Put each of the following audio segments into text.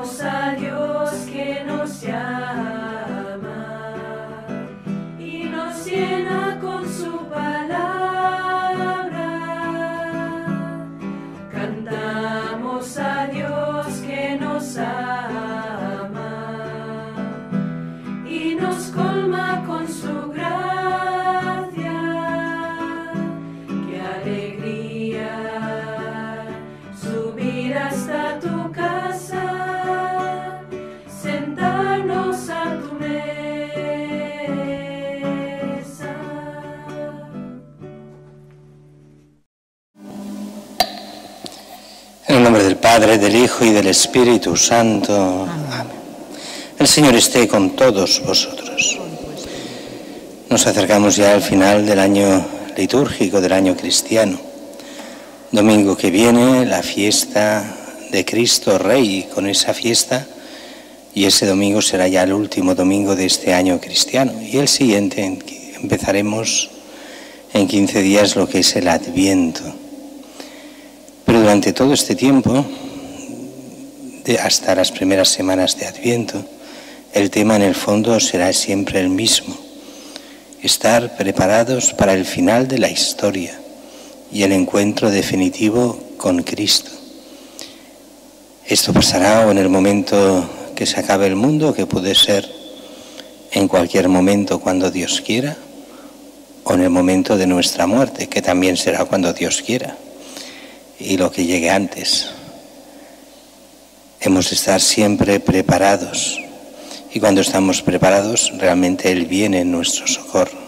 Cantamos a Dios que nos llama y nos llena con su palabra. Cantamos a Dios que nos ama y nos colma con su gracia. Qué alegría subir hasta tu casa, sentarnos a tu mesa. En el nombre del Padre, del Hijo y del Espíritu Santo. Amén. El Señor esté con todos vosotros. Nos acercamos ya al final del año litúrgico, del año cristiano. Domingo que viene, la fiesta de Cristo Rey. Con esa fiesta, y ese domingo será ya el último domingo de este año cristiano. Y el siguiente empezaremos en 15 días lo que es el Adviento. Pero durante todo este tiempo, hasta las primeras semanas de Adviento, el tema en el fondo será siempre el mismo: estar preparados para el final de la historia y el encuentro definitivo con Cristo. Esto pasará o en el momento que se acabe el mundo, que puede ser en cualquier momento cuando Dios quiera, o en el momento de nuestra muerte, que también será cuando Dios quiera, y lo que llegue antes. Hemos de estar siempre preparados, y cuando estamos preparados realmente Él viene en nuestro socorro.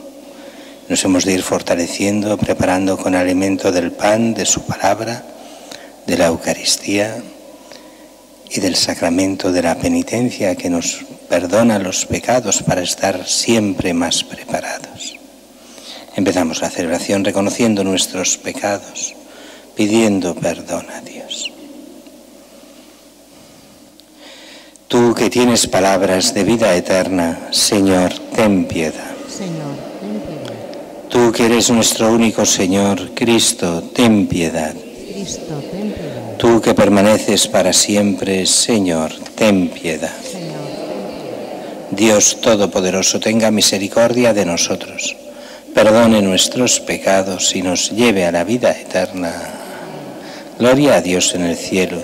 Nos hemos de ir fortaleciendo, preparando con alimento del pan, de su palabra, de la Eucaristía y del sacramento de la penitencia, que nos perdona los pecados para estar siempre más preparados. Empezamos la celebración reconociendo nuestros pecados, pidiendo perdón a Dios. Tú que tienes palabras de vida eterna, Señor, ten piedad. Señor, ten piedad. Tú que eres nuestro único Señor, Cristo, ten piedad. Cristo, ten piedad. Tú que permaneces para siempre, Señor, ten piedad. Señor, ten piedad. Dios Todopoderoso, tenga misericordia de nosotros, perdone nuestros pecados y nos lleve a la vida eterna. Gloria a Dios en el cielo,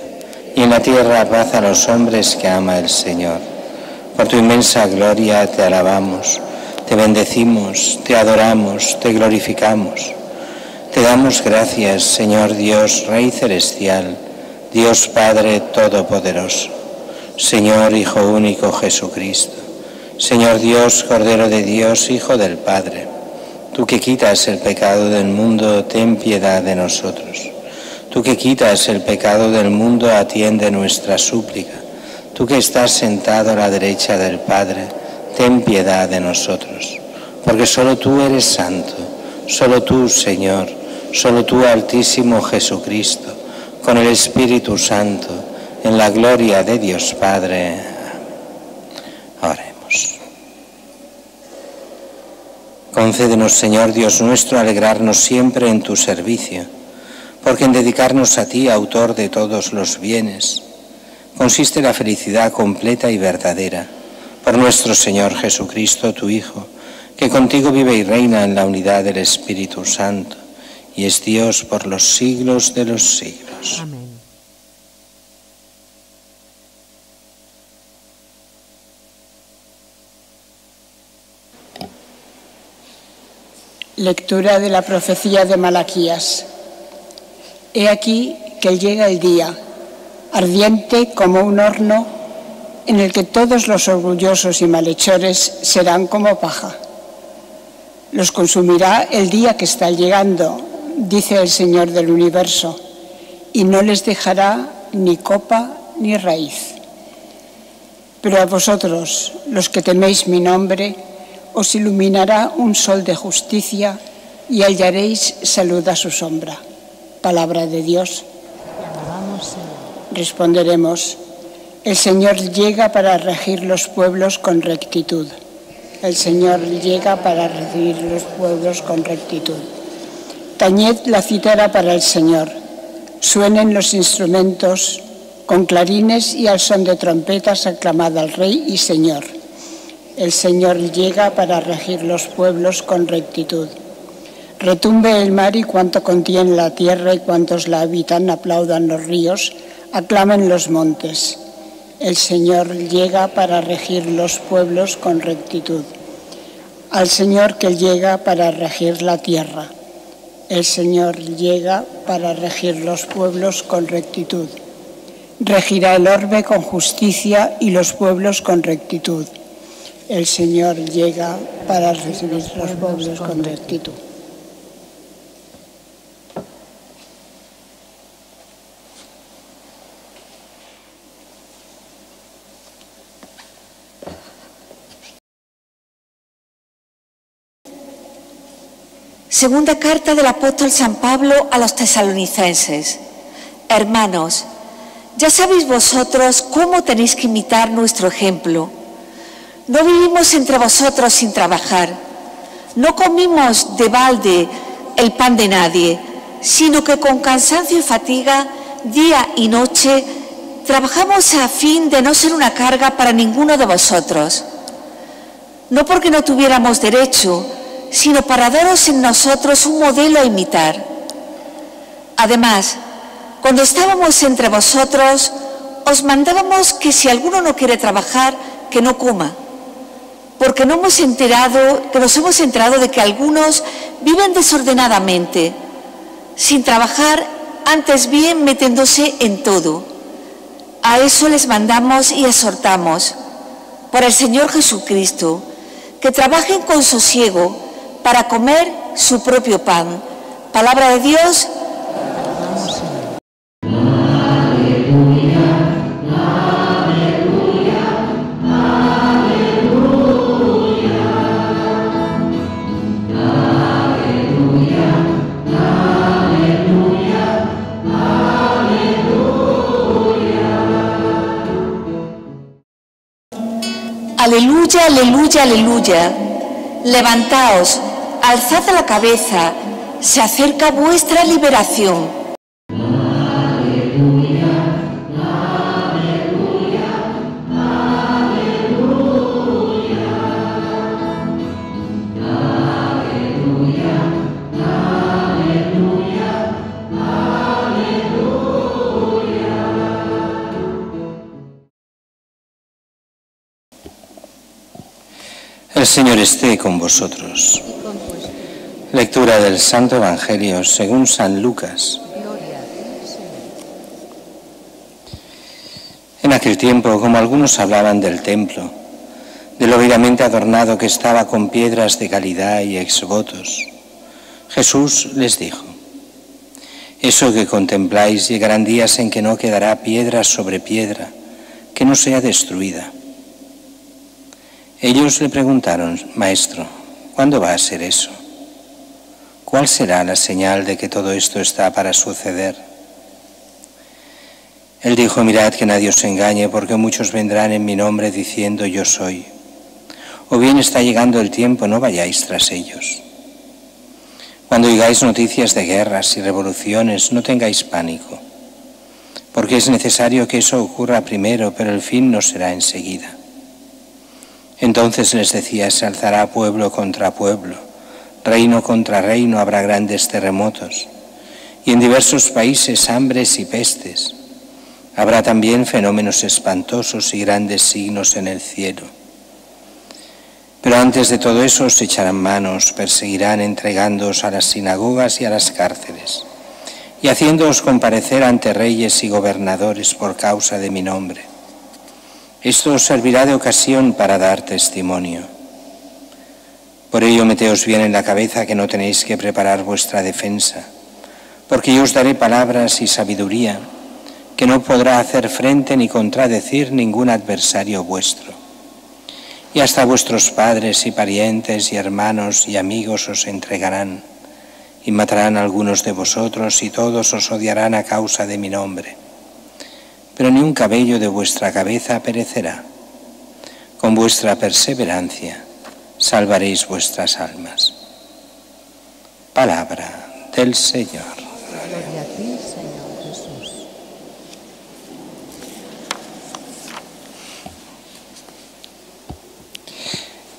y en la tierra paz a los hombres que ama el Señor. Por tu inmensa gloria te alabamos, te bendecimos, te adoramos, te glorificamos. Te damos gracias, Señor Dios, Rey celestial, Dios Padre Todopoderoso, Señor Hijo único Jesucristo, Señor Dios, Cordero de Dios, Hijo del Padre. Tú que quitas el pecado del mundo, ten piedad de nosotros. Tú que quitas el pecado del mundo, atiende nuestra súplica. Tú que estás sentado a la derecha del Padre, ten piedad de nosotros. Porque solo tú eres santo, solo tú, Señor, solo tú, Altísimo Jesucristo, con el Espíritu Santo, en la gloria de Dios Padre. Oremos. Concédenos, Señor Dios nuestro, alegrarnos siempre en tu servicio, porque en dedicarnos a ti, autor de todos los bienes, consiste la felicidad completa y verdadera, por nuestro Señor Jesucristo, tu Hijo, que contigo vive y reina en la unidad del Espíritu Santo, y es Dios por los siglos de los siglos. Amén. Lectura de la profecía de Malaquías. He aquí que llega el día, ardiente como un horno, en el que todos los orgullosos y malhechores serán como paja. Los consumirá el día que está llegando, dice el Señor del universo, y no les dejará ni copa ni raíz. Pero a vosotros, los que teméis mi nombre, os iluminará un sol de justicia y hallaréis salud a su sombra. Palabra de Dios. Responderemos: el Señor llega para regir los pueblos con rectitud. El Señor llega para regir los pueblos con rectitud. Tañed la cítara para el Señor, suenen los instrumentos, Con clarines y al son de trompetas aclamad al Rey y Señor. El Señor llega para regir los pueblos con rectitud. Retumbe el mar y cuanto contiene la tierra, y cuantos la habitan aplaudan los ríos, aclamen los montes. El Señor llega para regir los pueblos con rectitud. Al Señor que llega para regir la tierra. El Señor llega para regir los pueblos con rectitud. Regirá el orbe con justicia y los pueblos con rectitud. El Señor llega para recibir los pueblos con rectitud. Segunda carta del apóstol San Pablo a los tesalonicenses. Hermanos, ya sabéis vosotros cómo tenéis que imitar nuestro ejemplo. No vivimos entre vosotros sin trabajar. No comimos de balde el pan de nadie, sino que con cansancio y fatiga, día y noche, trabajamos a fin de no ser una carga para ninguno de vosotros. No porque no tuviéramos derecho, sino para daros en nosotros un modelo a imitar. Además, cuando estábamos entre vosotros, os mandábamos que si alguno no quiere trabajar, que no coma, porque nos hemos enterado de que algunos viven desordenadamente, sin trabajar, antes bien metiéndose en todo. A eso les mandamos y exhortamos, por el Señor Jesucristo, que trabajen con sosiego, para comer su propio pan. Palabra de Dios. Aleluya, aleluya, aleluya. Levantaos, alzad la cabeza, se acerca vuestra liberación. Aleluya, aleluya, aleluya. Aleluya, aleluya, aleluya. El Señor esté con vosotros. Lectura del Santo Evangelio según San Lucas. En aquel tiempo, como algunos hablaban del templo, de lo viramente adornado que estaba con piedras de calidad y exvotos, Jesús les dijo: eso que contempláis, llegarán días en que no quedará piedra sobre piedra, que no sea destruida. Ellos le preguntaron: Maestro, ¿cuándo va a ser eso? ¿Cuál será la señal de que todo esto está para suceder? Él dijo: mirad que nadie os engañe, porque muchos vendrán en mi nombre diciendo yo soy. O bien está llegando el tiempo, no vayáis tras ellos. Cuando oigáis noticias de guerras y revoluciones, no tengáis pánico, porque es necesario que eso ocurra primero, pero el fin no será enseguida. Entonces les decía: se alzará pueblo contra pueblo, reino contra reino, habrá grandes terremotos, y en diversos países hambres y pestes. Habrá también fenómenos espantosos y grandes signos en el cielo. Pero antes de todo eso os echarán manos, perseguirán, entregándoos a las sinagogas y a las cárceles, y haciéndoos comparecer ante reyes y gobernadores por causa de mi nombre. Esto os servirá de ocasión para dar testimonio. Por ello meteos bien en la cabeza que no tenéis que preparar vuestra defensa, porque yo os daré palabras y sabiduría que no podrá hacer frente ni contradecir ningún adversario vuestro. Y hasta vuestros padres y parientes y hermanos y amigos os entregarán, y matarán a algunos de vosotros, y todos os odiarán a causa de mi nombre. Pero ni un cabello de vuestra cabeza perecerá. Con vuestra perseverancia salvaréis vuestras almas. Palabra del Señor. Gloria a ti, Señor Jesús.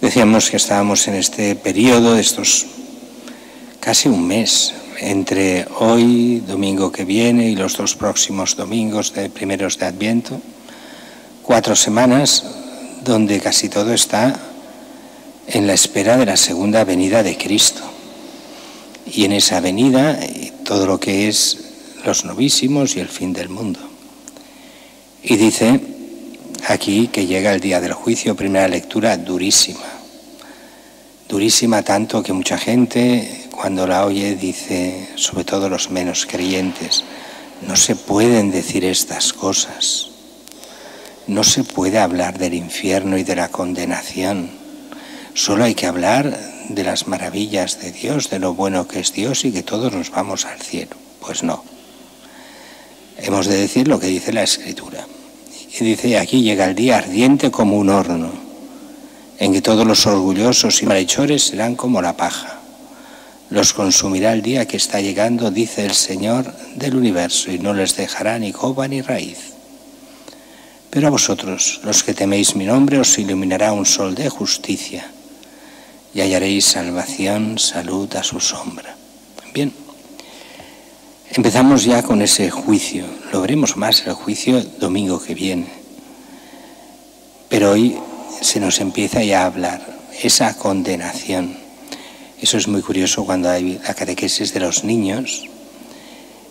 Decíamos que estábamos en este periodo de estos casi un mes, entre hoy, domingo que viene, y los 2 próximos domingos de primeros de Adviento, 4 semanas donde casi todo está en la espera de la segunda venida de Cristo. Y en esa venida, todo lo que es los novísimos y el fin del mundo. Y dice aquí que llega el día del juicio, primera lectura durísima. Durísima tanto que mucha gente cuando la oye dice, sobre todo los menos creyentes, no se pueden decir estas cosas. No se puede hablar del infierno y de la condenación. Solo hay que hablar de las maravillas de Dios, de lo bueno que es Dios y que todos nos vamos al cielo. Pues no. Hemos de decir lo que dice la Escritura. Y dice, aquí llega el día ardiente como un horno, en que todos los orgullosos y malhechores serán como la paja. Los consumirá el día que está llegando, dice el Señor del universo, y no les dejará ni copa ni raíz. Pero a vosotros, los que teméis mi nombre, os iluminará un sol de justicia, y hallaréis salvación, salud a su sombra. Bien, empezamos ya con ese juicio. Lo veremos más el juicio domingo que viene. Pero hoy se nos empieza ya a hablar esa condenación. Eso es muy curioso cuando hay la catequesis de los niños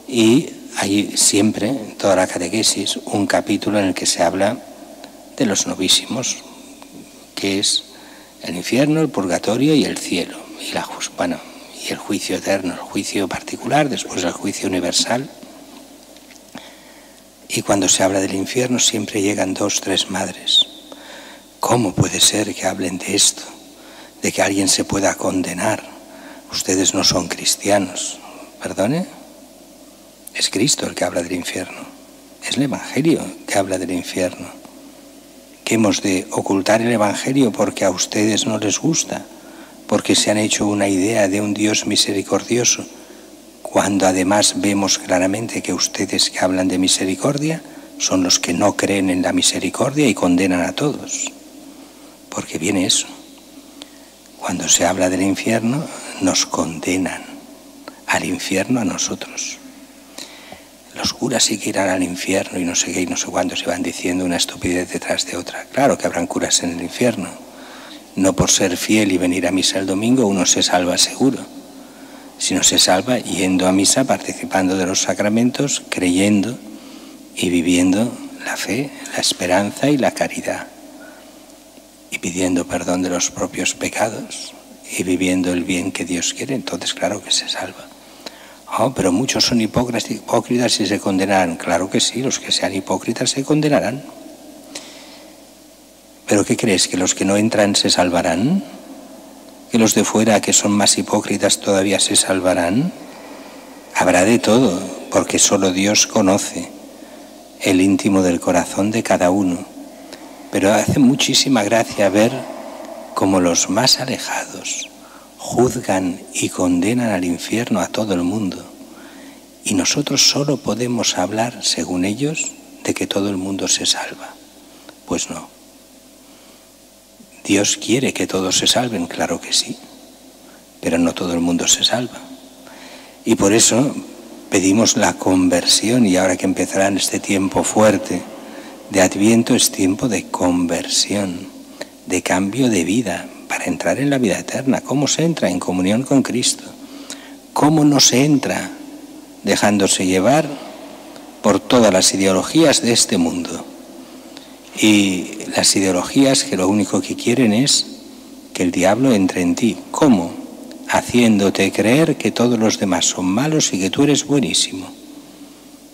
y hay siempre, en toda la catequesis, un capítulo en el que se habla de los novísimos, que es el infierno, el purgatorio y el cielo, y el juicio eterno, el juicio particular, después el juicio universal. Y cuando se habla del infierno siempre llegan 2, 3 madres. ¿Cómo puede ser que hablen de esto? De que alguien se pueda condenar. Ustedes no son cristianos. ¿Perdone? Es Cristo el que habla del infierno. Es el Evangelio que habla del infierno. ¿Que hemos de ocultar el Evangelio porque a ustedes no les gusta? Porque se han hecho una idea de un Dios misericordioso, cuando además vemos claramente que ustedes que hablan de misericordia son los que no creen en la misericordia y condenan a todos. Porque viene eso. Cuando se habla del infierno, nos condenan al infierno a nosotros. Los curas sí que irán al infierno y no sé qué y no sé cuándo, se van diciendo una estupidez detrás de otra. Claro que habrán curas en el infierno. No por ser fiel y venir a misa el domingo uno se salva seguro, sino se salva yendo a misa, participando de los sacramentos, creyendo y viviendo la fe, la esperanza y la caridad. Y pidiendo perdón de los propios pecados y viviendo el bien que Dios quiere, entonces claro que se salva. Oh, pero muchos son hipócritas y se condenarán. Claro que sí, los que sean hipócritas se condenarán. ¿Pero qué crees? ¿Que los que no entran se salvarán? ¿Que los de fuera, que son más hipócritas, todavía se salvarán? Habrá de todo, porque solo Dios conoce el íntimo del corazón de cada uno. Pero hace muchísima gracia ver cómo los más alejados juzgan y condenan al infierno a todo el mundo. Y nosotros solo podemos hablar, según ellos, de que todo el mundo se salva. Pues no. Dios quiere que todos se salven, claro que sí, pero no todo el mundo se salva. Y por eso pedimos la conversión, y ahora que empezará en este tiempo fuerte de Adviento, es tiempo de conversión, de cambio de vida, para entrar en la vida eterna. ¿Cómo se entra? En comunión con Cristo. ¿Cómo no se entra? Dejándose llevar por todas las ideologías de este mundo. Y las ideologías que lo único que quieren es que el diablo entre en ti. ¿Cómo? Haciéndote creer que todos los demás son malos y que tú eres buenísimo.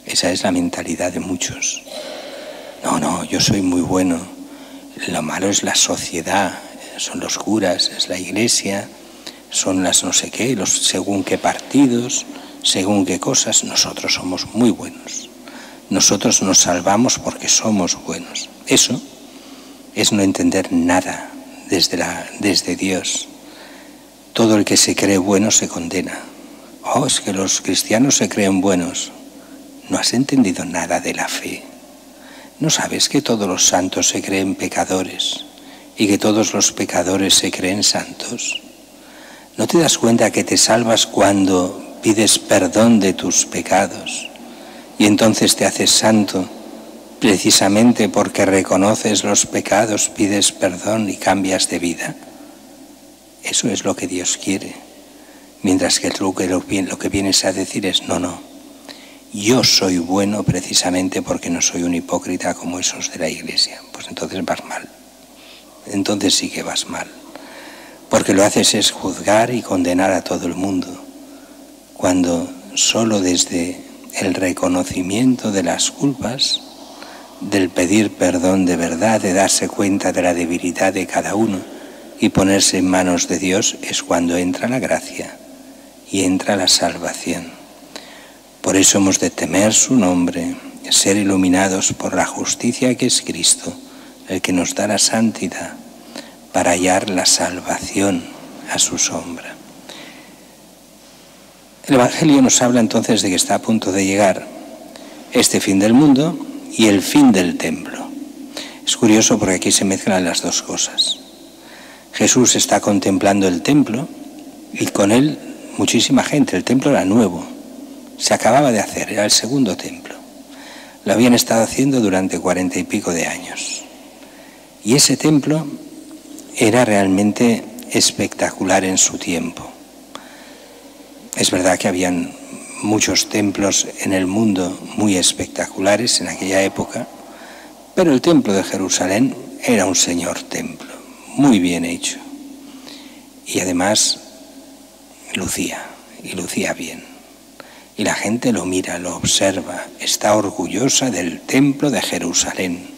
Esa es la mentalidad de muchos. No, yo soy muy bueno. Lo malo es la sociedad, son los curas, es la iglesia, son las no sé qué, los según qué partidos, según qué cosas. Nosotros somos muy buenos. Nosotros nos salvamos porque somos buenos. Eso es no entender nada desde Dios. Todo el que se cree bueno se condena. Oh, es que los cristianos se creen buenos. No has entendido nada de la fe. ¿No sabes que todos los santos se creen pecadores y que todos los pecadores se creen santos? ¿No te das cuenta que te salvas cuando pides perdón de tus pecados y entonces te haces santo precisamente porque reconoces los pecados, pides perdón y cambias de vida? Eso es lo que Dios quiere. Mientras que lo que vienes a decir es no, yo soy bueno precisamente porque no soy un hipócrita como esos de la iglesia. Pues entonces vas mal. Entonces sí que vas mal. Porque lo haces es juzgar y condenar a todo el mundo, cuando solo desde el reconocimiento de las culpas, del pedir perdón de verdad, de darse cuenta de la debilidad de cada uno y ponerse en manos de Dios, es cuando entra la gracia y entra la salvación. Por eso hemos de temer su nombre, ser iluminados por la justicia que es Cristo, el que nos da la santidad, para hallar la salvación a su sombra. El Evangelio nos habla entonces de que está a punto de llegar este fin del mundo y el fin del templo. Es curioso porque aquí se mezclan las dos cosas. Jesús está contemplando el templo y con él muchísima gente. El templo era nuevo, se acababa de hacer, era el segundo templo. Lo habían estado haciendo durante 40 y pico de años. Y ese templo era realmente espectacular en su tiempo. Es verdad que habían muchos templos en el mundo muy espectaculares en aquella época, pero el templo de Jerusalén era un señor templo, muy bien hecho. Y además lucía bien. Y la gente lo mira, lo observa, está orgullosa del templo de Jerusalén.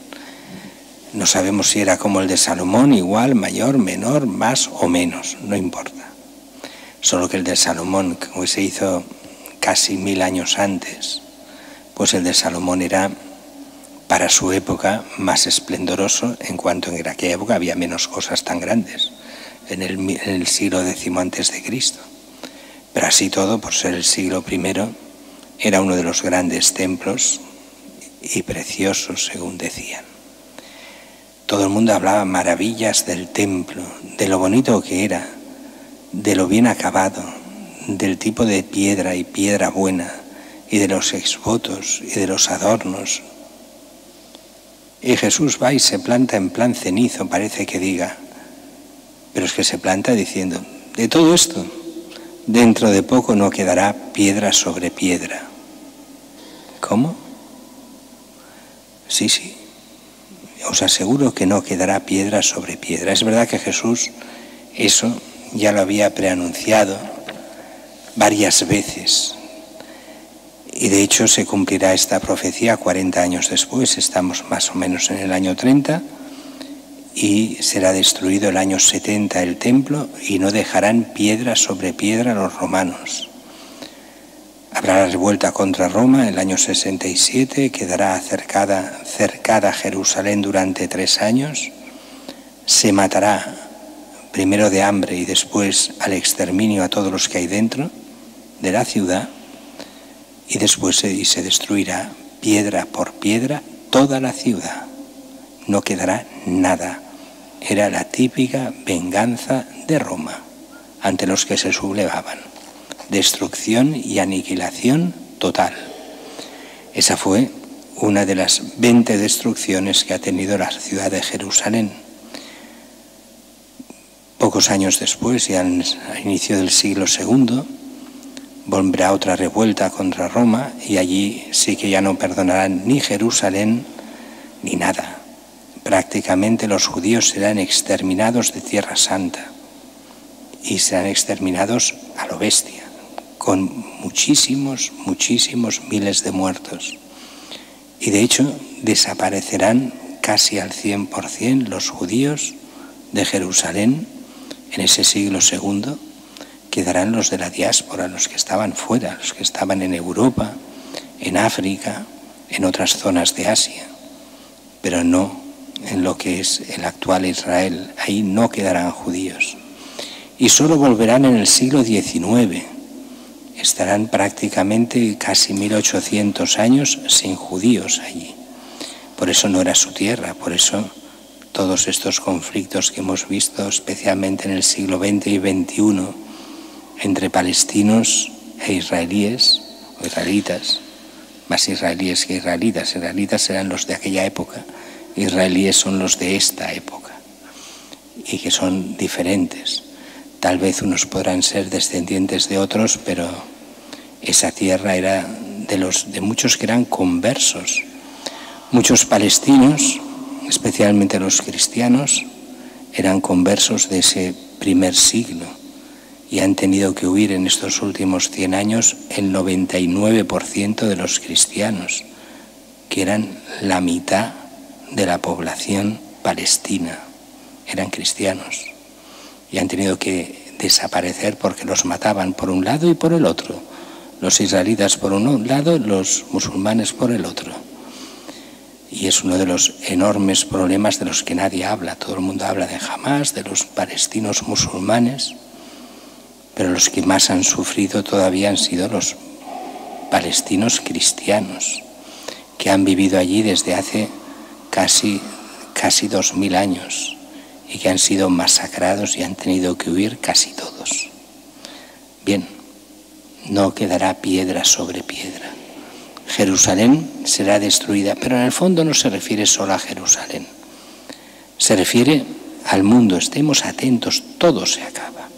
No sabemos si era como el de Salomón, igual, mayor, menor, más o menos, no importa. Solo que el de Salomón, como se hizo casi 1000 años antes, pues el de Salomón era, para su época, más esplendoroso, en cuanto en aquella época había menos cosas tan grandes, en el siglo X antes de Cristo. Pero así todo, por ser el siglo I, era uno de los grandes templos y preciosos, según decían. Todo el mundo hablaba maravillas del templo, de lo bonito que era, de lo bien acabado, del tipo de piedra y piedra buena, y de los exvotos y de los adornos. Y Jesús va y se planta en plan cenizo, parece que diga, pero es que se planta diciendo, de todo esto, dentro de poco no quedará piedra sobre piedra. ¿Cómo? Sí. Os aseguro que no quedará piedra sobre piedra. Es verdad que Jesús eso ya lo había preanunciado varias veces. Y de hecho se cumplirá esta profecía 40 años después. Estamos más o menos en el año 30 y será destruido el año 70 el templo y no dejarán piedra sobre piedra los romanos. Habrá la revuelta contra Roma el año 67, quedará cercada Jerusalén durante 3 años, se matará primero de hambre y después al exterminio a todos los que hay dentro de la ciudad y después se destruirá piedra por piedra toda la ciudad, no quedará nada. Era la típica venganza de Roma ante los que se sublevaban. Destrucción y aniquilación total. Esa fue una de las 20 destrucciones que ha tenido la ciudad de Jerusalén. Pocos años después, ya al inicio del siglo II, volverá otra revuelta contra Roma y allí sí que ya no perdonarán ni Jerusalén ni nada. Prácticamente los judíos serán exterminados de Tierra Santa y serán exterminados a lo bestia, con muchísimos miles de muertos. Y de hecho desaparecerán casi al 100% los judíos de Jerusalén en ese siglo II. Quedarán los de la diáspora, los que estaban fuera, los que estaban en Europa, en África, en otras zonas de Asia, pero no en lo que es el actual Israel. Ahí no quedarán judíos. Y solo volverán en el siglo XIX. Estarán prácticamente casi 1800 años sin judíos allí. Por eso no era su tierra, por eso todos estos conflictos que hemos visto, especialmente en el siglo XX y XXI, entre palestinos e israelíes, o israelitas, más israelíes que israelitas. Israelitas eran los de aquella época, israelíes son los de esta época, y que son diferentes. Tal vez unos podrán ser descendientes de otros, pero esa tierra era de muchos que eran conversos. Muchos palestinos, especialmente los cristianos, eran conversos de ese primer siglo y han tenido que huir en estos últimos 100 años el 99% de los cristianos, que eran la mitad de la población palestina, eran cristianos y han tenido que desaparecer porque los mataban por un lado y por el otro, los israelitas por un lado, los musulmanes por el otro. Y es uno de los enormes problemas de los que nadie habla. Todo el mundo habla de Hamás, de los palestinos musulmanes, pero los que más han sufrido todavía han sido los palestinos cristianos, que han vivido allí desde hace casi 2000 años y que han sido masacrados y han tenido que huir casi todos. Bien, no quedará piedra sobre piedra. Jerusalén será destruida, pero en el fondo no se refiere solo a Jerusalén. Se refiere al mundo, estemos atentos, todo se acaba.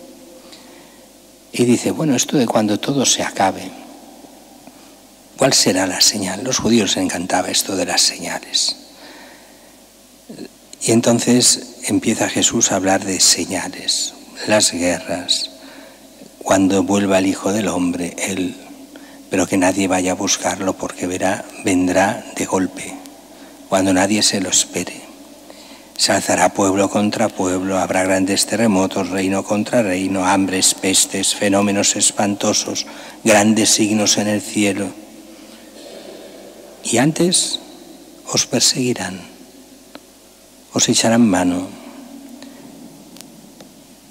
Y dice, bueno, esto de cuando todo se acabe, ¿cuál será la señal? Los judíos les encantaba esto de las señales. Y entonces empieza Jesús a hablar de señales, las guerras, cuando vuelva el Hijo del Hombre, Él, pero que nadie vaya a buscarlo porque vendrá de golpe, cuando nadie se lo espere. Se alzará pueblo contra pueblo, habrá grandes terremotos, reino contra reino, hambres, pestes, fenómenos espantosos, grandes signos en el cielo. Y antes os perseguirán, os echarán mano,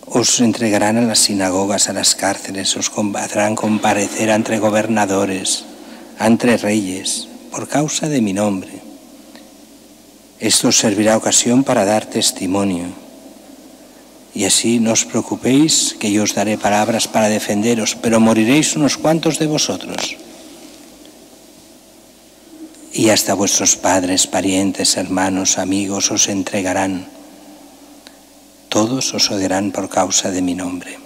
os entregarán a las sinagogas, a las cárceles, os harán comparecer ante gobernadores, ante reyes, por causa de mi nombre. Esto os servirá ocasión para dar testimonio. Y así no os preocupéis, que yo os daré palabras para defenderos, pero moriréis unos cuantos de vosotros. Y hasta vuestros padres, parientes, hermanos, amigos os entregarán. Todos os odiarán por causa de mi nombre.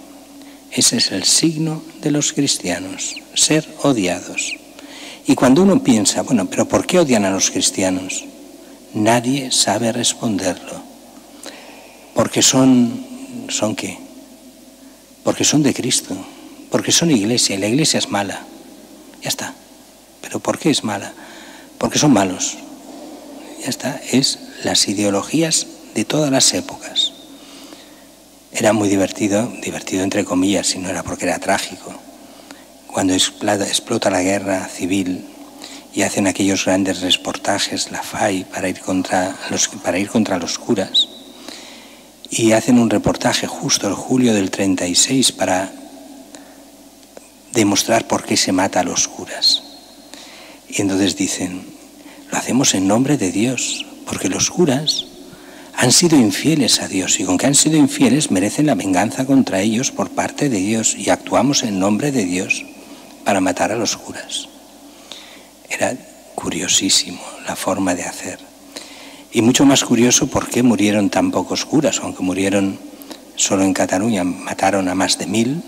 Ese es el signo de los cristianos, ser odiados. Y cuando uno piensa, bueno, pero ¿por qué odian a los cristianos? Nadie sabe responderlo. Porque ¿son qué? Porque son de Cristo, porque son iglesia, y la iglesia es mala. Ya está. ¿Pero por qué es mala? Porque son malos. Ya está. Es las ideologías de todas las épocas. Era muy divertido entre comillas, si no era porque era trágico, cuando explota la guerra civil y hacen aquellos grandes reportajes, la FAI, para ir contra los curas, y hacen un reportaje justo el julio del 36 para demostrar por qué se mata a los curas. Y entonces dicen, lo hacemos en nombre de Dios, porque los curas han sido infieles a Dios, y con que han sido infieles merecen la venganza contra ellos por parte de Dios, y actuamos en nombre de Dios para matar a los curas. Era curiosísimo la forma de hacer. Y mucho más curioso por qué murieron tan pocos curas, aunque murieron solo en Cataluña, mataron a más de 1000,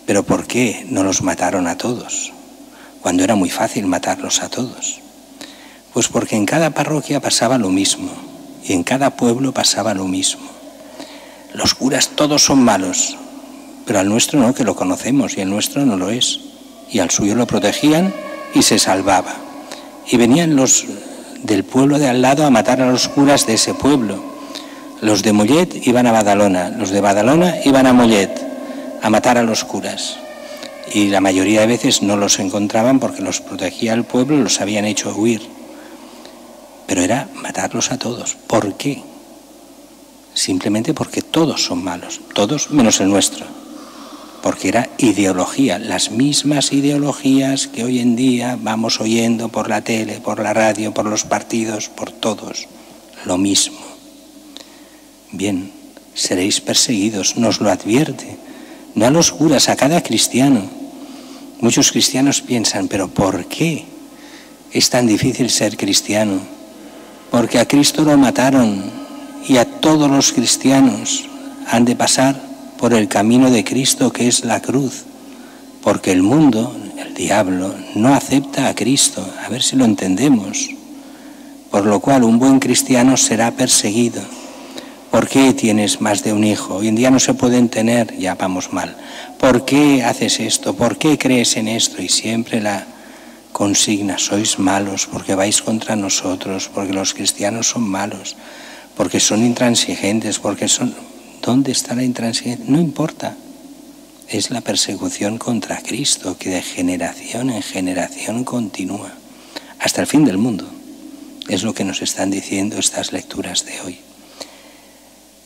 pero ¿por qué no los mataron a todos? Cuando era muy fácil matarlos a todos. Pues porque en cada parroquia pasaba lo mismo, y en cada pueblo pasaba lo mismo. Los curas todos son malos, pero al nuestro no, que lo conocemos, y el nuestro no lo es. Y al suyo lo protegían y se salvaba. Y venían los del pueblo de al lado a matar a los curas de ese pueblo. Los de Mollet iban a Badalona, los de Badalona iban a Mollet a matar a los curas. Y la mayoría de veces no los encontraban porque los protegía el pueblo, los habían hecho huir. Pero era matarlos a todos. ¿Por qué? Simplemente porque todos son malos, todos menos el nuestro. Porque era ideología, las mismas ideologías que hoy en día vamos oyendo por la tele, por la radio, por los partidos, por todos. Lo mismo. Bien, seréis perseguidos, nos lo advierte. No a los curas, a cada cristiano. Muchos cristianos piensan, ¿pero por qué es tan difícil ser cristiano? Porque a Cristo lo mataron y a todos los cristianos han de pasar por el camino de Cristo, que es la cruz. Porque el mundo, el diablo, no acepta a Cristo. A ver si lo entendemos. Por lo cual un buen cristiano será perseguido. ¿Por qué tienes más de un hijo? Hoy en día no se pueden tener, ya vamos mal. ¿Por qué haces esto? ¿Por qué crees en esto? Y siempre la consigna, sois malos porque vais contra nosotros, porque los cristianos son malos, porque son intransigentes, porque son... ¿Dónde está la intransigencia? No importa. Es la persecución contra Cristo que de generación en generación continúa hasta el fin del mundo. Es lo que nos están diciendo estas lecturas de hoy.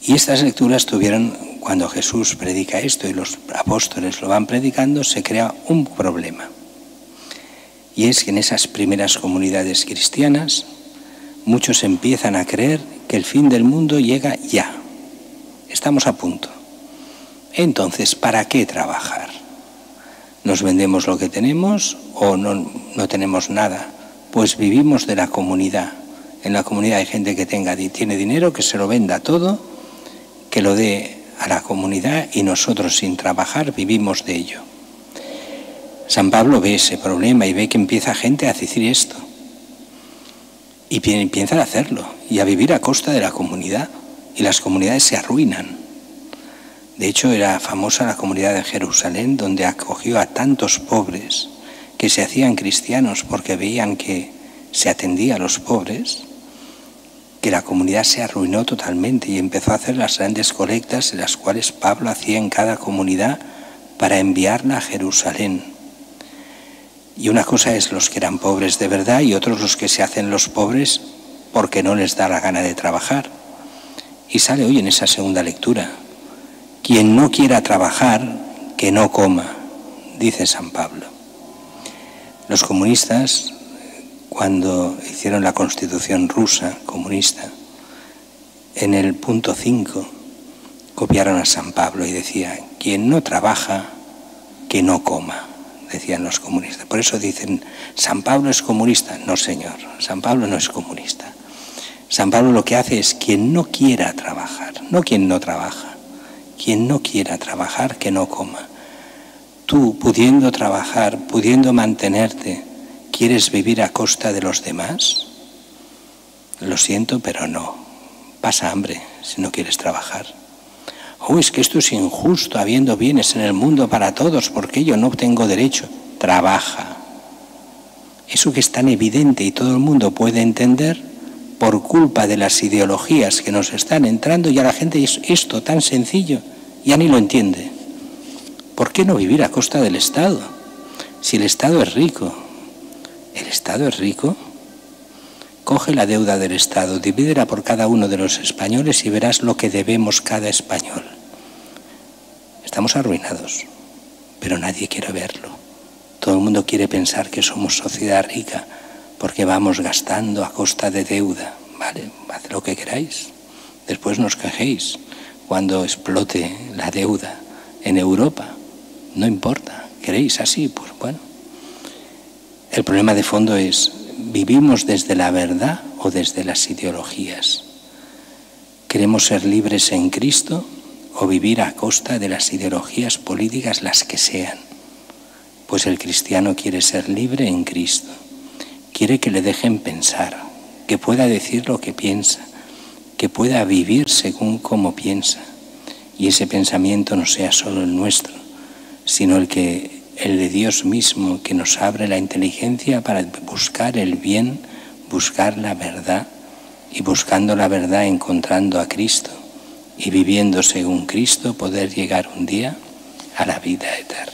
Y estas lecturas tuvieron, cuando Jesús predica esto y los apóstoles lo van predicando, se crea un problema. Y es que en esas primeras comunidades cristianas, muchos empiezan a creer que el fin del mundo llega ya. Estamos a punto. Entonces, ¿para qué trabajar? ¿Nos vendemos lo que tenemos o no tenemos nada? Pues vivimos de la comunidad. En la comunidad hay gente que tiene dinero, que se lo venda todo, que lo dé a la comunidad y nosotros sin trabajar vivimos de ello. San Pablo ve ese problema y ve que empieza gente a decir esto. Y empiezan a hacerlo y a vivir a costa de la comunidad. Y las comunidades se arruinan. De hecho, era famosa la comunidad de Jerusalén, donde acogió a tantos pobres que se hacían cristianos porque veían que se atendía a los pobres, que la comunidad se arruinó totalmente y empezó a hacer las grandes colectas en las cuales Pablo hacía en cada comunidad para enviarla a Jerusalén. Y una cosa es los que eran pobres de verdad y otros los que se hacen los pobres porque no les da la gana de trabajar. Y sale hoy en esa segunda lectura. Quien no quiera trabajar, que no coma, dice San Pablo. Los comunistas, cuando hicieron la Constitución rusa comunista, en el punto 5 copiaron a San Pablo y decía, quien no trabaja, que no coma, decían los comunistas. Por eso dicen, ¿San Pablo es comunista? No, señor, San Pablo no es comunista. San Pablo lo que hace es quien no quiera trabajar, no quien no trabaja, quien no quiera trabajar, que no coma. Tú, pudiendo trabajar, pudiendo mantenerte, ¿quieres vivir a costa de los demás? Lo siento, pero no. Pasa hambre si no quieres trabajar. Oh, es que esto es injusto, habiendo bienes en el mundo para todos, porque yo no tengo derecho. Trabaja. Eso que es tan evidente y todo el mundo puede entender, por culpa de las ideologías que nos están entrando, ya la gente es esto tan sencillo, ya ni lo entiende. ¿Por qué no vivir a costa del Estado? Si el Estado es rico, ¿el Estado es rico? Coge la deuda del Estado, divídela por cada uno de los españoles y verás lo que debemos cada español. Estamos arruinados, pero nadie quiere verlo. Todo el mundo quiere pensar que somos sociedad rica porque vamos gastando a costa de deuda. Vale, haz lo que queráis. Después nos quejéis cuando explote la deuda en Europa. No importa. ¿Queréis así? Pues bueno. El problema de fondo es, ¿vivimos desde la verdad o desde las ideologías? ¿Queremos ser libres en Cristo o vivir a costa de las ideologías políticas, las que sean? Pues el cristiano quiere ser libre en Cristo. Quiere que le dejen pensar, que pueda decir lo que piensa, que pueda vivir según cómo piensa. Y ese pensamiento no sea solo el nuestro, sino el de Dios mismo, que nos abre la inteligencia para buscar el bien, buscar la verdad, y buscando la verdad encontrando a Cristo, y viviendo según Cristo poder llegar un día a la vida eterna.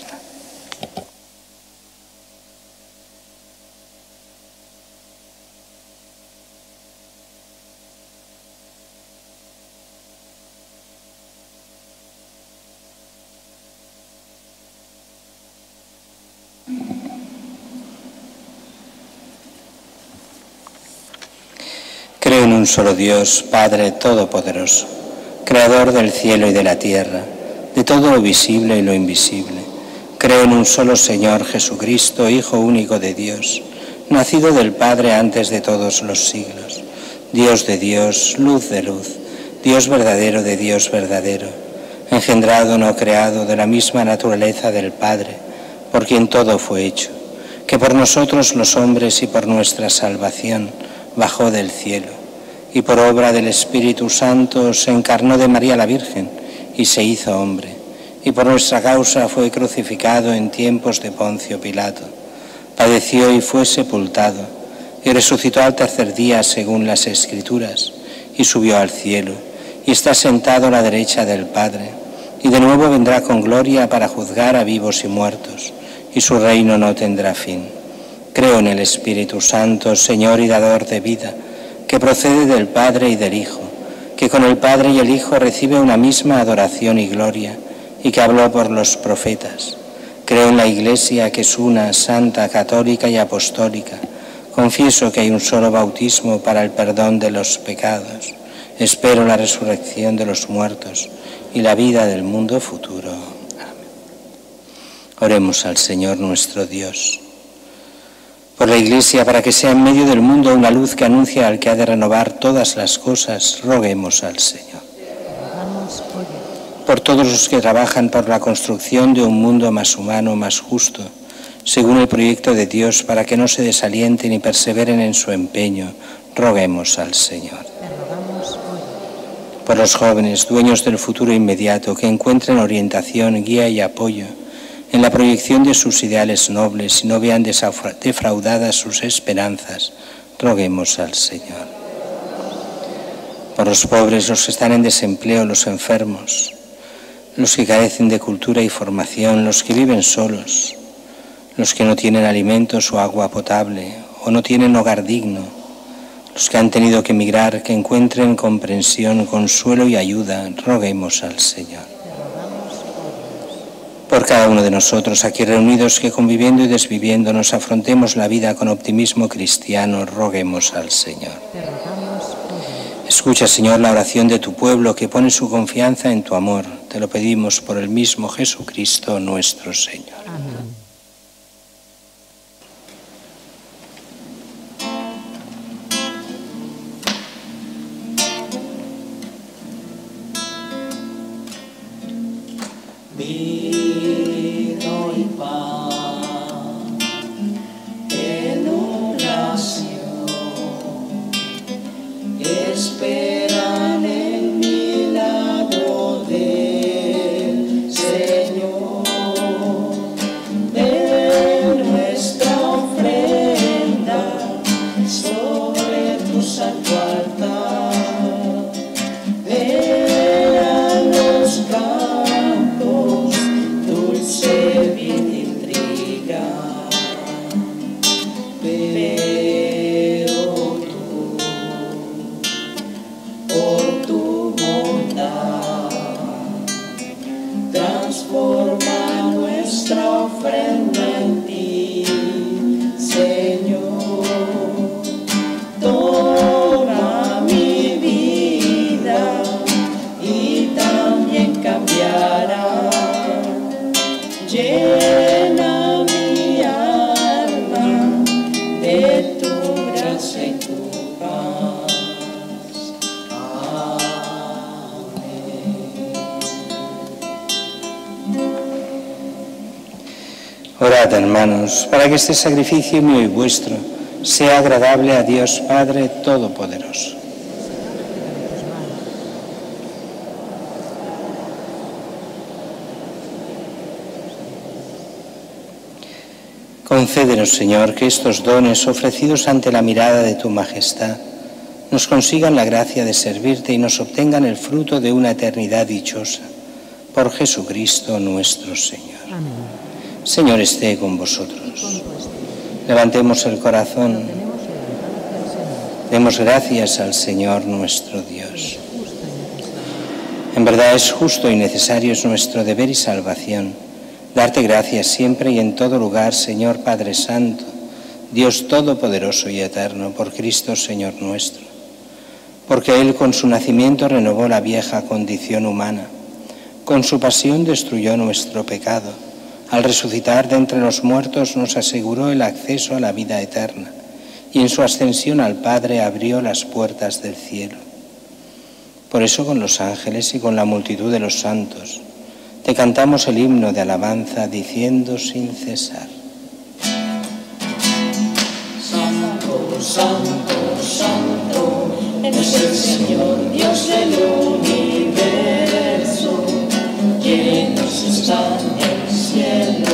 Creo en un solo Dios, Padre Todopoderoso, Creador del cielo y de la tierra, de todo lo visible y lo invisible. Creo en un solo Señor Jesucristo, Hijo único de Dios, nacido del Padre antes de todos los siglos, Dios de Dios, luz de luz, Dios verdadero de Dios verdadero, engendrado, no creado, de la misma naturaleza del Padre, por quien todo fue hecho, que por nosotros los hombres y por nuestra salvación bajó del cielo, y por obra del Espíritu Santo se encarnó de María la Virgen y se hizo hombre, y por nuestra causa fue crucificado en tiempos de Poncio Pilato, padeció y fue sepultado, y resucitó al tercer día según las Escrituras, y subió al cielo, y está sentado a la derecha del Padre, y de nuevo vendrá con gloria para juzgar a vivos y muertos, y su reino no tendrá fin. Creo en el Espíritu Santo, Señor y dador de vida, que procede del Padre y del Hijo, que con el Padre y el Hijo recibe una misma adoración y gloria, y que habló por los profetas. Creo en la Iglesia, que es una, santa, católica y apostólica. Confieso que hay un solo bautismo para el perdón de los pecados. Espero la resurrección de los muertos y la vida del mundo futuro. Amén. Oremos al Señor nuestro Dios por la Iglesia, para que sea en medio del mundo una luz que anuncia al que ha de renovar todas las cosas. Roguemos al Señor. Por todos los que trabajan por la construcción de un mundo más humano, más justo, según el proyecto de Dios, para que no se desalienten y perseveren en su empeño, roguemos al Señor. Por los jóvenes, dueños del futuro inmediato, que encuentren orientación, guía y apoyo en la proyección de sus ideales nobles y no vean defraudadas sus esperanzas, roguemos al Señor. Por los pobres, los que están en desempleo, los enfermos, los que carecen de cultura y formación, los que viven solos, los que no tienen alimentos o agua potable o no tienen hogar digno, los que han tenido que emigrar, que encuentren comprensión, consuelo y ayuda, roguemos al Señor. Por cada uno de nosotros aquí reunidos, que conviviendo y desviviendo nos afrontemos la vida con optimismo cristiano, roguemos al Señor. Escucha, Señor, la oración de tu pueblo que pone su confianza en tu amor. Te lo pedimos por el mismo Jesucristo nuestro Señor. Amén. Vino y paz en oración, esperan el milagro del Señor, de nuestra ofrenda sobre tu santo altar. Vean los campos, dulce vid y triga, pero tú, por tu bondad, transforma nuestra ofrenda en ti, Señor. Toma mi vida y también cambiará. Llena mi alma de tu gracia y tu paz. Orad, hermanos, para que este sacrificio mío y vuestro sea agradable a Dios Padre Todopoderoso. Concédenos, Señor, que estos dones ofrecidos ante la mirada de tu majestad nos consigan la gracia de servirte y nos obtengan el fruto de una eternidad dichosa. Por Jesucristo nuestro Señor. Amén. Señor, esté con vosotros. Levantemos el corazón. Demos gracias al Señor nuestro Dios. En verdad es justo y necesario, es nuestro deber y salvación, darte gracias siempre y en todo lugar, Señor Padre Santo, Dios Todopoderoso y Eterno, por Cristo Señor nuestro, porque Él con su nacimiento renovó la vieja condición humana. Con su pasión destruyó nuestro pecado. Al resucitar de entre los muertos nos aseguró el acceso a la vida eterna y en su ascensión al Padre abrió las puertas del cielo. Por eso con los ángeles y con la multitud de los santos te cantamos el himno de alabanza diciendo sin cesar: Santo, santo, santo, es el Señor Dios del universo. Llenos están el cielo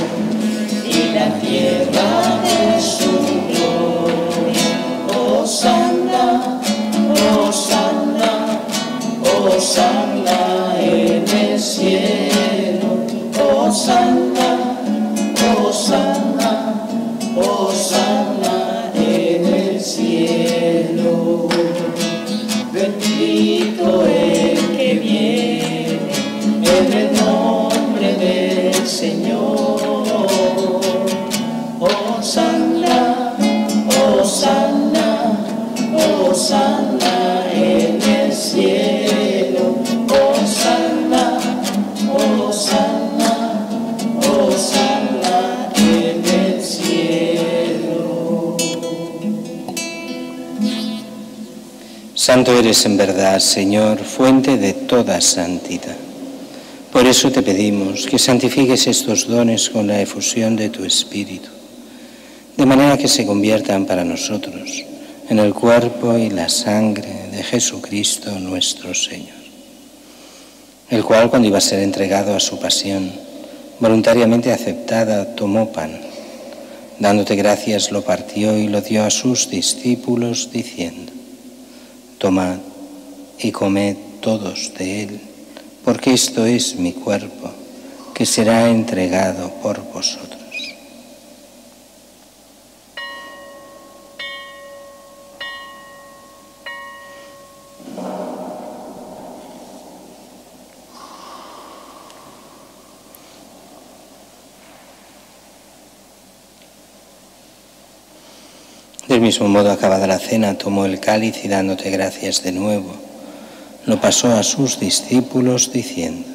y la tierra de su gloria. Hosana, hosana, hosana en el cielo. Hosana, hosana, hosana en el cielo. Bendito el que viene en el nombre del Señor. Hosana, hosana, hosana en el cielo. Hosana, hosana, hosana en el cielo. Santo eres en verdad, Señor, fuente de toda santidad. Por eso te pedimos que santifiques estos dones con la efusión de tu Espíritu, de manera que se conviertan para nosotros en el cuerpo y la sangre de Jesucristo nuestro Señor, el cual, cuando iba a ser entregado a su pasión, voluntariamente aceptada, tomó pan, dándote gracias, lo partió y lo dio a sus discípulos, diciendo: tomad y comed todos de él, porque esto es mi cuerpo, que será entregado por vosotros. Del mismo modo, acabada la cena, tomó el cáliz y dándote gracias de nuevo, lo pasó a sus discípulos diciendo: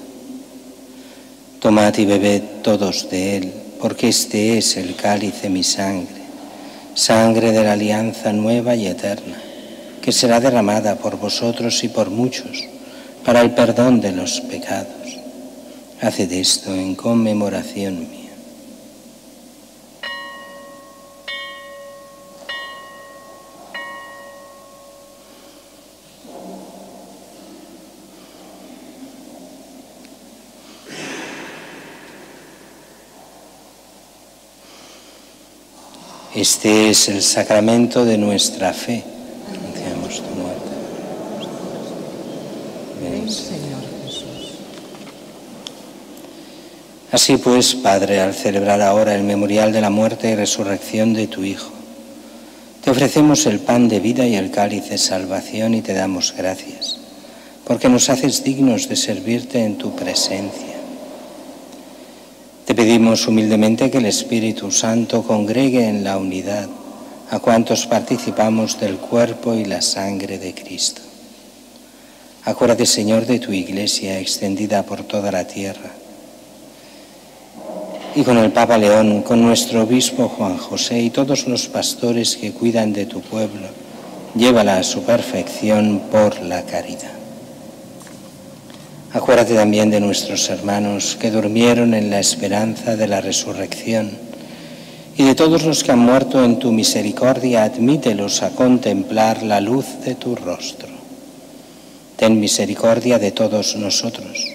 tomad y bebed todos de él, porque este es el cáliz de mi sangre, sangre de la alianza nueva y eterna, que será derramada por vosotros y por muchos para el perdón de los pecados. Haced esto en conmemoración mía. Este es el sacramento de nuestra fe. Anunciamos tu muerte. Ven, Señor Jesús. Así pues, Padre, al celebrar ahora el memorial de la muerte y resurrección de tu Hijo, te ofrecemos el pan de vida y el cáliz de salvación y te damos gracias, porque nos haces dignos de servirte en tu presencia. Te pedimos humildemente que el Espíritu Santo congregue en la unidad a cuantos participamos del cuerpo y la sangre de Cristo. Acuérdate, Señor, de tu Iglesia extendida por toda la tierra, y con el Papa León, con nuestro obispo Juan José y todos los pastores que cuidan de tu pueblo, llévala a su perfección por la caridad. Acuérdate también de nuestros hermanos que durmieron en la esperanza de la resurrección y de todos los que han muerto en tu misericordia, admítelos a contemplar la luz de tu rostro. Ten misericordia de todos nosotros,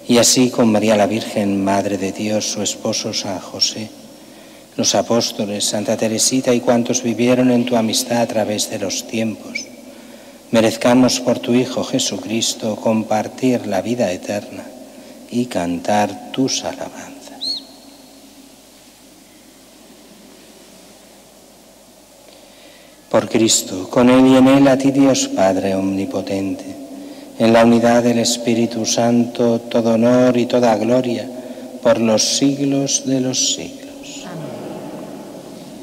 y así con María la Virgen, Madre de Dios, su esposo San José, los apóstoles, Santa Teresita y cuantos vivieron en tu amistad a través de los tiempos, merezcamos por tu Hijo Jesucristo compartir la vida eterna y cantar tus alabanzas. Por Cristo, con Él y en Él, a ti Dios Padre omnipotente, en la unidad del Espíritu Santo, todo honor y toda gloria por los siglos de los siglos.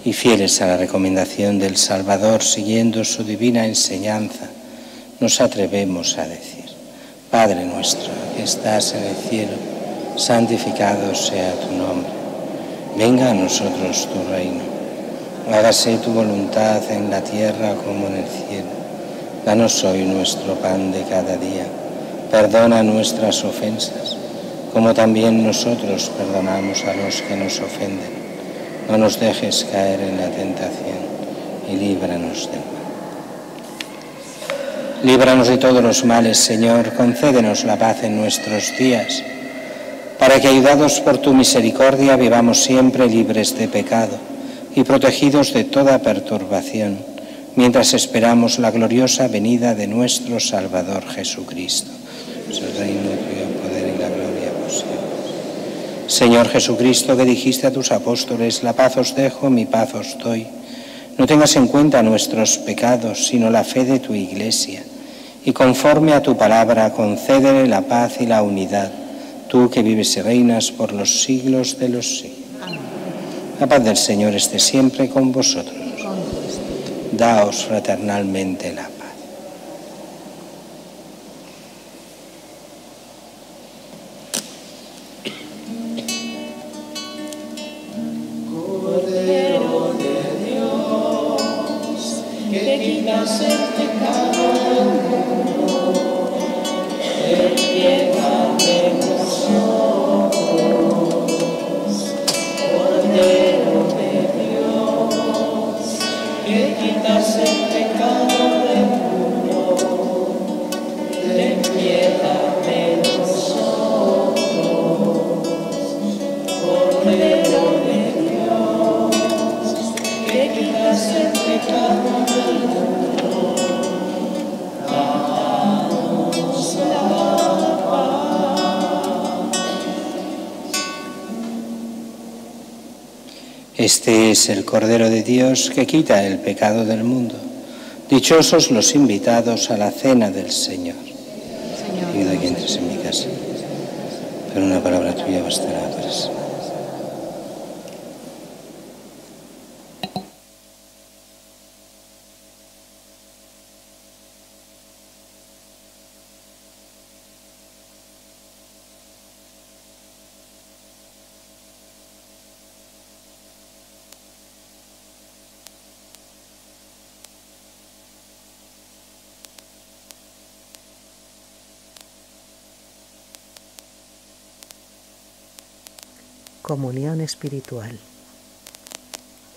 Y fieles a la recomendación del Salvador, siguiendo su divina enseñanza, nos atrevemos a decir: Padre nuestro que estás en el cielo, santificado sea tu nombre. Venga a nosotros tu reino. Hágase tu voluntad en la tierra como en el cielo. Danos hoy nuestro pan de cada día. Perdona nuestras ofensas, como también nosotros perdonamos a los que nos ofenden. No nos dejes caer en la tentación y líbranos del mal. Líbranos de todos los males, Señor, concédenos la paz en nuestros días, para que, ayudados por tu misericordia, vivamos siempre libres de pecado y protegidos de toda perturbación, mientras esperamos la gloriosa venida de nuestro Salvador Jesucristo. Es el reino tuyo, el poder y la gloria por siempre. Señor Jesucristo, que dijiste a tus apóstoles: la paz os dejo, mi paz os doy. No tengas en cuenta nuestros pecados, sino la fe de tu Iglesia, y conforme a tu palabra, concédele la paz y la unidad, tú que vives y reinas por los siglos de los siglos. La paz del Señor esté siempre con vosotros. Daos fraternalmente la paz. Cordero de Dios, que quitas el pecado del mundo, ten piedad de nosotros. Cordero de Dios, que quitas el pecado del mundo, ten piedad de nosotros. Cordero de Dios, que quitas el pecado del mundo, danos la paz. Este es el Cordero de Dios que quita el pecado del mundo. Dichosos los invitados a la cena del Señor. Ayuda a que entres en mi casa, pero una palabra tuya bastará para eso. Comunión espiritual.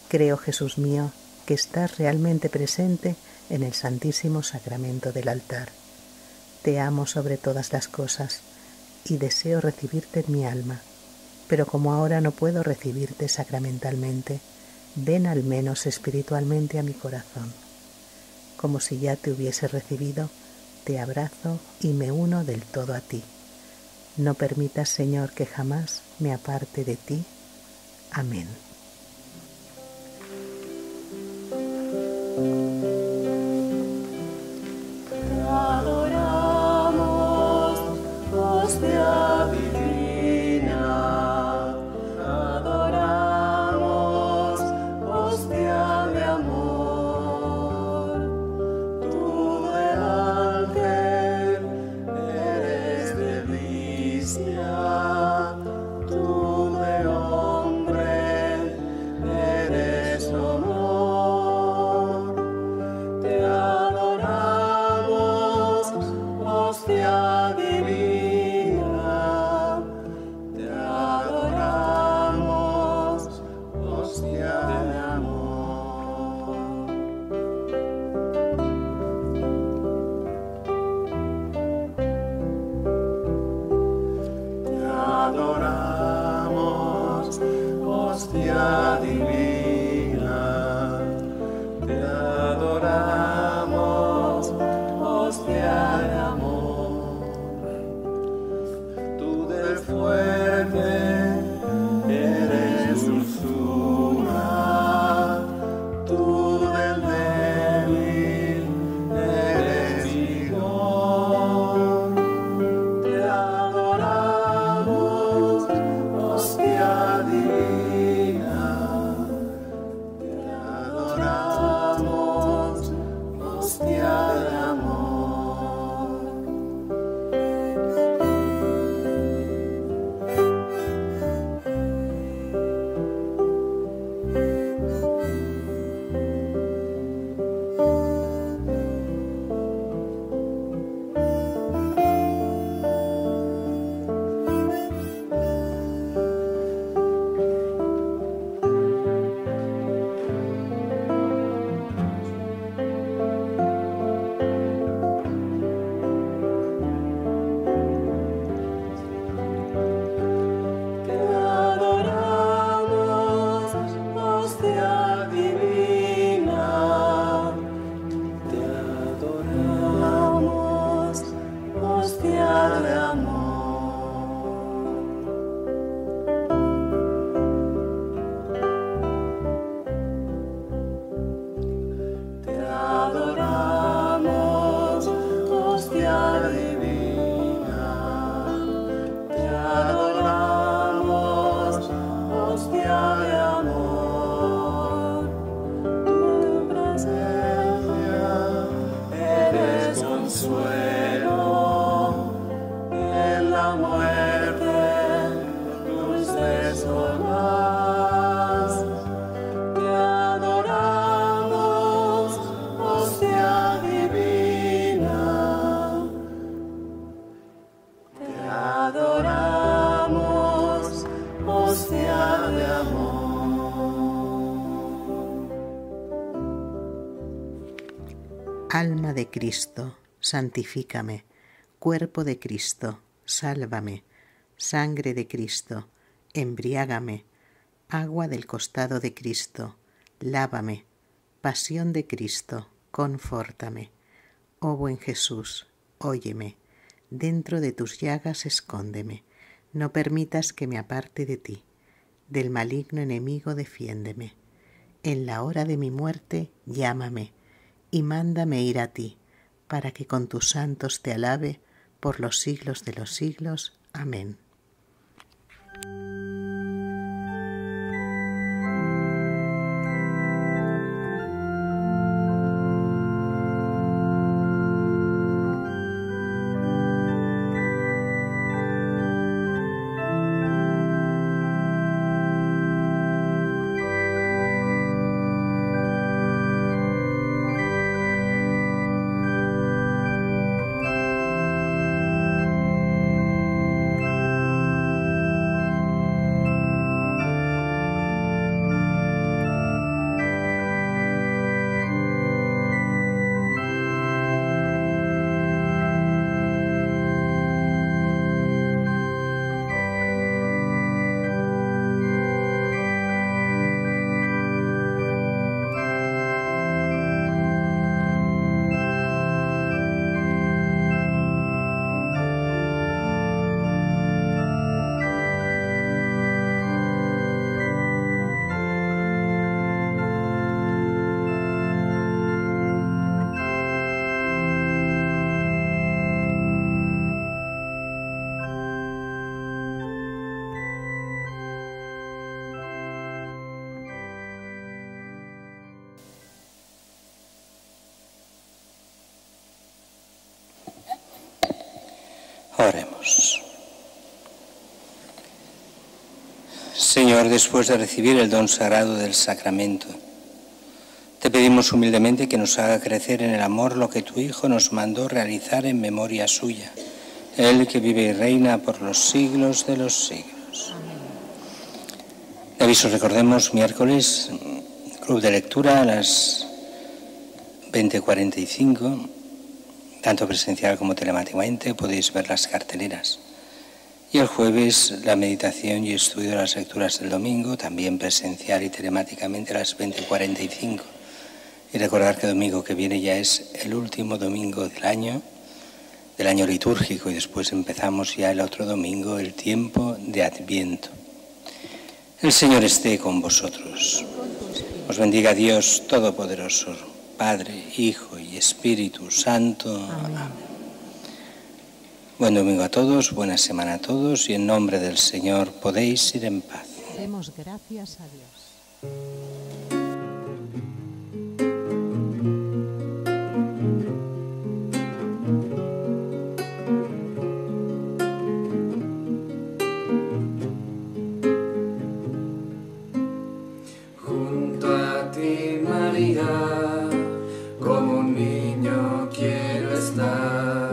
Creo, Jesús mío, que estás realmente presente en el Santísimo Sacramento del altar. Te amo sobre todas las cosas y deseo recibirte en mi alma, pero como ahora no puedo recibirte sacramentalmente, ven al menos espiritualmente a mi corazón. Como si ya te hubiese recibido, te abrazo y me uno del todo a ti. No permitas, Señor, que jamás me aparte de ti. Amén. Te adoramos, hostia divina. Te adoramos, hostia de amor. Tú de ángel eres delicia. Tú de hombre eres honor. Te adoramos, hostia divina. Te adoramos, hostia de amor. Te adoramos, hostia divina. Te adoramos, hostia de amor. Tú del fuerte eres dulzura. Tú del débil eres vigor. Te adoramos, hostia divina. Te adoramos, hostia de amor. consuelo, y en la muerte luz deshoras. Te adoramos, hostia divina. Te adoramos, hostia de amor. Alma de Cristo, santifícame. Cuerpo de Cristo, sálvame. Sangre de Cristo, embriágame. Agua del costado de Cristo, lávame. Pasión de Cristo, confórtame. Oh buen Jesús, óyeme. Dentro de tus llagas escóndeme. No permitas que me aparte de ti. Del maligno enemigo defiéndeme. En la hora de mi muerte, llámame. Y mándame ir a ti, para que con tus santos te alabe por los siglos de los siglos. Amén. Oremos. Señor, después de recibir el don sagrado del sacramento, te pedimos humildemente que nos haga crecer en el amor lo que tu Hijo nos mandó realizar en memoria suya, Él que vive y reina por los siglos de los siglos. De aviso, recordemos, miércoles, club de lectura a las 20:45, tanto presencial como telemáticamente, podéis ver las carteleras. Y el jueves, la meditación y estudio de las lecturas del domingo, también presencial y telemáticamente a las 20:45. Y recordar que el domingo que viene ya es el último domingo del año litúrgico, y después empezamos ya el otro domingo, el tiempo de Adviento. El Señor esté con vosotros. Os bendiga Dios Todopoderoso, Padre, Hijo y Espíritu Santo. Amén. Buen domingo a todos, buena semana a todos, y en nombre del Señor podéis ir en paz. Demos gracias a Dios. Junto a ti, María, como un niño quiero estar.